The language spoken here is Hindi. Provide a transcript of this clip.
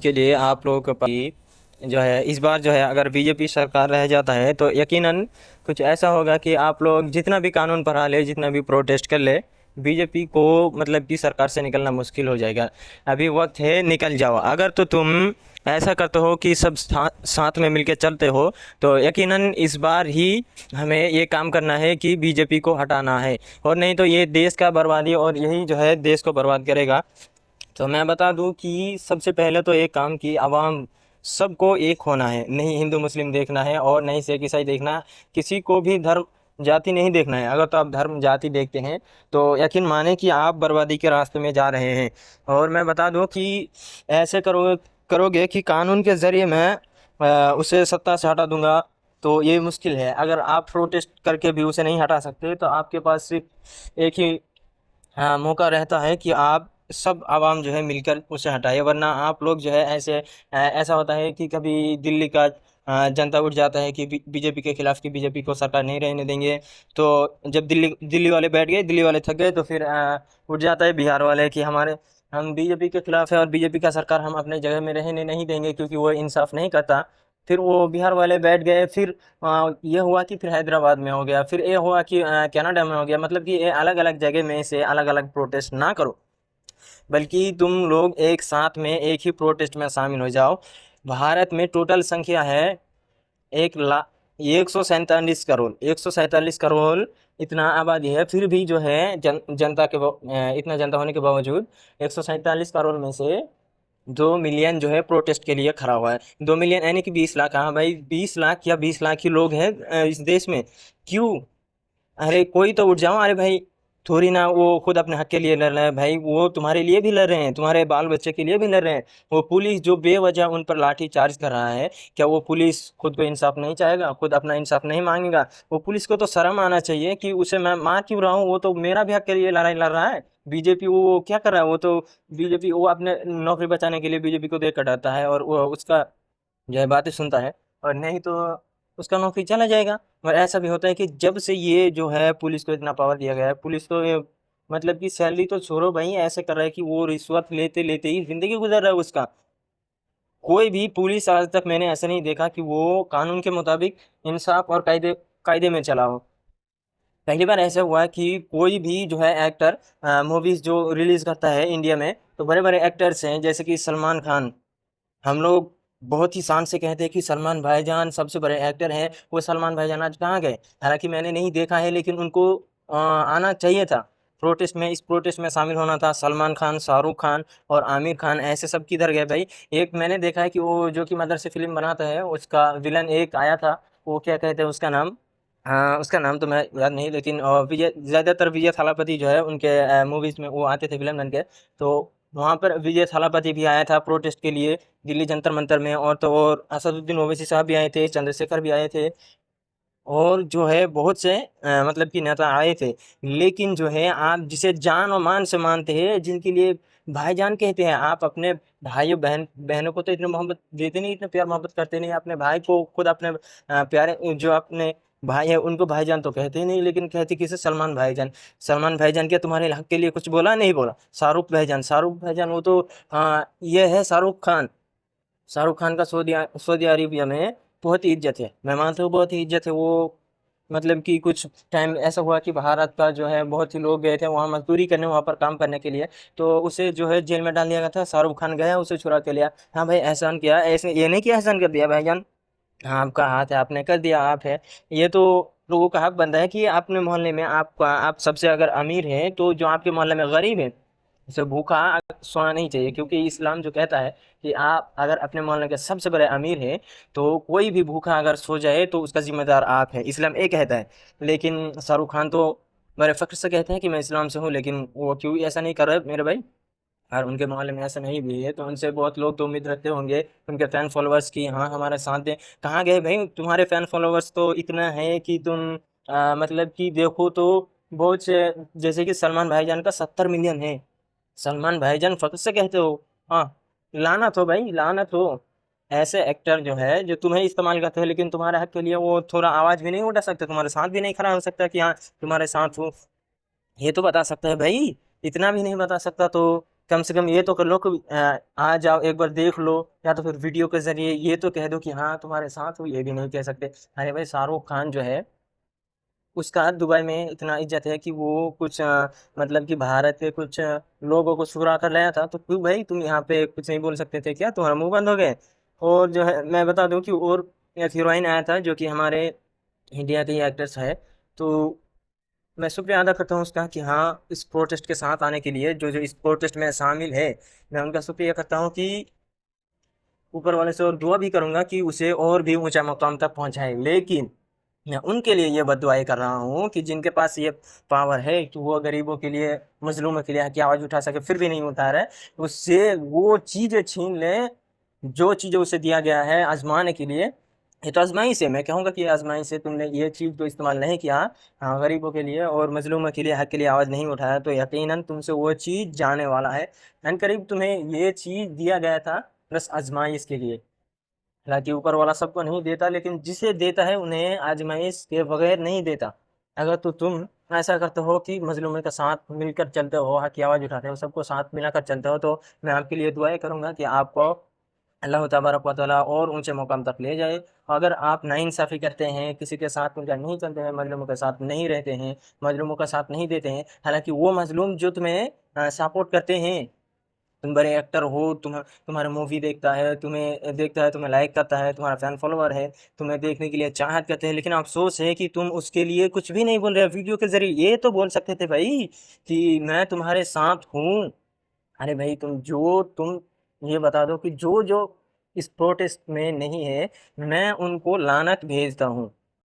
के लिए आप लोगों के पास जो है इस बार जो है अगर बीजेपी सरकार रह जाता है तो यकीनन कुछ ऐसा होगा कि आप लोग जितना भी कानून पढ़ा ले, जितना भी प्रोटेस्ट कर ले, बीजेपी को मतलब कि सरकार से निकलना मुश्किल हो जाएगा। अभी वक्त है, निकल जाओ। अगर तो तुम ऐसा करते हो कि सब साथ में मिलके चलते हो तो यकीनन इस बार ही हमें ये काम करना है कि बीजेपी को हटाना है, और नहीं तो ये देश का बर्बादी और यही जो है देश को बर्बाद करेगा। तो मैं बता दूं कि सबसे पहले तो एक काम की आवाम सबको एक होना है, नहीं हिंदू मुस्लिम देखना है और नहीं सिख ईसाई देखना, किसी को भी धर्म जाति नहीं देखना है। अगर तो आप धर्म जाति देखते हैं तो यकीन माने कि आप बर्बादी के रास्ते में जा रहे हैं। और मैं बता दूं कि ऐसे करोगे कि कानून के ज़रिए मैं उसे सत्ता से हटा दूंगा, तो ये मुश्किल है। अगर आप प्रोटेस्ट करके भी उसे नहीं हटा सकते तो आपके पास सिर्फ एक ही हाँ मौका रहता है कि आप सब आवाम जो है मिलकर उसे हटाए, वरना आप लोग जो है ऐसा होता है कि कभी दिल्ली का जनता उठ जाता है कि बीजेपी के खिलाफ, कि बीजेपी को सरकार नहीं रहने देंगे। तो जब दिल्ली दिल्ली वाले बैठ गए, दिल्ली वाले थक गए, तो फिर उठ जाता है बिहार वाले कि हम बीजेपी के खिलाफ है और बीजेपी का सरकार हम अपने जगह में रहने नहीं देंगे क्योंकि वो इंसाफ नहीं करता। फिर वो बिहार वाले बैठ गए। फिर ये हुआ कि फिर हैदराबाद में हो गया, फिर ये हुआ कि कनाडा में हो गया। मतलब कि ये अलग अलग जगह में से अलग अलग प्रोटेस्ट ना करो, बल्कि तुम लोग एक साथ में एक ही प्रोटेस्ट में शामिल हो जाओ। भारत में टोटल संख्या है 1 लाख 147 करोड़, 147 करोड़ इतना आबादी है। फिर भी जो है जनता के इतना जनता होने के बावजूद 147 करोड़ में से 2 मिलियन जो है प्रोटेस्ट के लिए खड़ा हुआ है। 2 मिलियन यानी कि 20 लाख। हाँ भाई, 20 लाख या 20 लाख ही लोग हैं इस देश में। क्यों? अरे कोई तो उठ जाओ। अरे भाई, थोड़ी ना वो खुद अपने हक के लिए लड़ रहे हैं भाई, वो तुम्हारे लिए भी लड़ रहे हैं, तुम्हारे बाल बच्चे के लिए भी लड़ रहे हैं। वो पुलिस जो बेवजह उन पर लाठी चार्ज कर रहा है, क्या वो पुलिस खुद को इंसाफ नहीं चाहेगा, खुद अपना इंसाफ नहीं मांगेगा? वो पुलिस को तो शर्म आना चाहिए कि उसे मैं मार क्यों रहा हूँ, वो तो मेरा भी हक के लिए लड़ाई लड़ रहा है। बीजेपी वो क्या कर रहा है? वो तो बीजेपी वो अपने नौकरी बचाने के लिए बीजेपी को देख कर डरता है और वो उसका जो है बातें सुनता है, और नहीं तो उसका नौकरी चला जाएगा। और ऐसा भी होता है कि जब से ये जो है पुलिस को इतना पावर दिया गया है, पुलिस तो ये मतलब कि सैलरी तो छोड़ो भाई, ऐसे कर रहा है कि वो रिश्वत लेते लेते ही जिंदगी गुजर रहा है उसका। कोई भी पुलिस आज तक मैंने ऐसा नहीं देखा कि वो कानून के मुताबिक इंसाफ और कायदे कायदे में चला हो। पहली बार ऐसा हुआ कि कोई भी जो है एक्टर मूवीज जो रिलीज करता है इंडिया में, तो बड़े बड़े एक्टर्स हैं जैसे कि सलमान खान। हम लोग बहुत ही शान से कहते हैं कि सलमान भाईजान सबसे बड़े एक्टर हैं। वो सलमान भाईजान आज कहाँ गए? हालांकि मैंने नहीं देखा है, लेकिन उनको आना चाहिए था प्रोटेस्ट में। इस प्रोटेस्ट में शामिल होना था। सलमान खान, शाहरुख खान और आमिर खान ऐसे सब किधर गए भाई? एक मैंने देखा है कि वो जो कि मदर से फिल्म बनाता है, उसका विलन एक आया था, वो क्या कहते हैं उसका नाम? हाँ, उसका नाम तो मैं याद नहीं, लेकिन विजय, ज़्यादातर विजय थालापति जो है उनके मूवीज में वो आते थे विलन बन के। तो वहाँ पर विजय थालापति भी आया था प्रोटेस्ट के लिए दिल्ली जंतर मंतर में। और तो और असदुद्दीन ओवैसी साहब भी आए थे, चंद्रशेखर भी आए थे, और जो है बहुत से मतलब कि नेता आए थे। लेकिन जो है आप जिसे जान और मान से मानते हैं, जिनके लिए भाईजान कहते हैं, आप अपने भाइयों बहनों को तो इतना मोहब्बत देते नहीं, इतना प्यार मोहब्बत करते नहीं। अपने भाई को खुद अपने प्यारे जो अपने भाई है उनको भाईजान तो कहते ही नहीं, लेकिन कहते किसे? सलमान भाईजान। सलमान भाईजान क्या तुम्हारे हक के लिए कुछ बोला? नहीं बोला। शाहरुख भाईजान वो तो ये है शाहरुख खान। शाहरुख खान का सऊदी अरेबिया में बहुत ही इज्जत है, मैं मानता हूँ बहुत ही इज्जत है। वो मतलब कि कुछ टाइम ऐसा हुआ कि भारत का जो है बहुत ही लोग गए थे वहाँ मजदूरी करने, वहाँ पर काम करने के लिए, तो उसे जो है जेल में डाल दिया गया था। शाहरुख खान गया, उसे छुड़ा के लिया। हाँ भाई, एहसान किया, ऐसे ये नहीं कि एहसान कर दिया भाईजान। हाँ, आपका हाथ है, आपने कर दिया, आप है। ये तो लोगों का हक बनता है कि आपने मोहल्ले में आपका आप सबसे अगर अमीर हैं तो जो आपके मोहल्ले में गरीब है उसे भूखा सोना नहीं चाहिए, क्योंकि इस्लाम जो कहता है कि आप अगर अपने मोहल्ले के सबसे बड़े अमीर हैं तो कोई भी भूखा अगर सो जाए तो उसका जिम्मेदार आप है, इस्लाम ये कहता है। लेकिन शाहरुख खान तो बड़े फख्र से कहते हैं कि मैं इस्लाम से हूँ, लेकिन वो क्यों ऐसा नहीं कर रहे मेरे भाई? और उनके मोहल्ले में ऐसा नहीं भी है तो उनसे बहुत लोग तो उम्मीद रखते होंगे उनके फैन फॉलोअर्स की, हाँ हमारे साथ दें। कहाँ गए भाई तुम्हारे फैन फॉलोअर्स? तो इतना है कि तुम मतलब कि देखो तो बहुत से, जैसे कि सलमान भाईजान का 70 मिलियन है। सलमान भाईजान फख्र से कहते हो? हाँ, लानत हो भाई, लानत हो। ऐसे एक्टर जो है जो तुम्हें इस्तेमाल करते हो, लेकिन तुम्हारे हक के लिए वो थोड़ा आवाज भी नहीं उठा सकते, तुम्हारे साथ भी नहीं खड़ा हो सकता कि हाँ तुम्हारे साथ हो। ये तो बता सकता है भाई, इतना भी नहीं बता सकता तो कम से कम ये तो कर लो कि आ जाओ एक बार देख लो, या तो फिर वीडियो के ज़रिए ये तो कह दो कि हाँ तुम्हारे साथ हूँ, ये भी नहीं कह सकते। अरे भाई शाहरुख खान जो है उसका दुबई में इतना इज्जत है कि वो कुछ मतलब कि भारत के कुछ लोगों को चुरा कर लाया था, तो क्यों भाई तुम यहाँ पे कुछ नहीं बोल सकते थे क्या? तुम्हारा मुंह बंद हो गए? और जो है मैं बता दूं कि और एक हीरोइन आया था जो कि हमारे इंडिया की एक्ट्रेस है, तो मैं शुक्रिया अदा करता हूँ उसका कि हाँ इस प्रोटेस्ट के साथ आने के लिए, जो जो इस प्रोटेस्ट में शामिल है, मैं उनका शुक्रिया करता हूँ कि ऊपर वाले से और दुआ भी करूंगा कि उसे और भी ऊंचा मुकाम तक पहुंचाए। लेकिन मैं उनके लिए ये बददुआएं कर रहा हूँ कि जिनके पास ये पावर है कि वो गरीबों के लिए, मजलूमों के लिए हक की आवाज़ उठा सके, फिर भी नहीं उठा रहा है, उससे वो चीज़ें छीन ले जो चीज़ें उसे दिया गया है आजमाने के लिए। ये तो आजमाइश है, मैं कहूँगा कि ये आजमाइश है, तुमने ये चीज़ तो इस्तेमाल नहीं किया, हाँ गरीबों के लिए और मजलूमों के लिए, हक के लिए आवाज़ नहीं उठाया, तो यकीनन तुमसे वो चीज़ जाने वाला है। करीब तुम्हें ये चीज़ दिया गया था बस आजमाइश के लिए। हालांकि ऊपर वाला सबको नहीं देता, लेकिन जिसे देता है उन्हें आजमाइश के बगैर नहीं देता। अगर तो तुम ऐसा करते हो कि मजलूमों के साथ मिलकर चलते हो, हक की आवाज़ उठाते हो, सबको साथ मिलाकर चलते हो, तो मैं आपके लिए दुआएं करूंगा कि आपको अल्लाह तबारक व तआला और ऊंचे मुकाम तक ले जाए। अगर आप नाइंसाफ़ी करते हैं, किसी के साथ मिलकर नहीं चलते हैं, मजलूमों के साथ नहीं रहते हैं, मजलूमों का साथ नहीं देते हैं, हालांकि वो मजलूम जो तुम्हें सपोर्ट करते हैं, तुम बड़े एक्टर हो, तुम्हारा मूवी देखता है, तुम्हें लाइक करता है, तुम्हारा फैन फॉलोवर है, तुम्हें देखने के लिए चाहत करते हैं, लेकिन अफसोस है कि तुम उसके लिए कुछ भी नहीं बोल रहे हो वीडियो के जरिए। ये तो बोल सकते थे भाई कि मैं तुम्हारे साथ हूँ। अरे भाई तुम ये बता दो कि जो जो इस प्रोटेस्ट में नहीं है, मैं उनको लानत भेजता हूँ।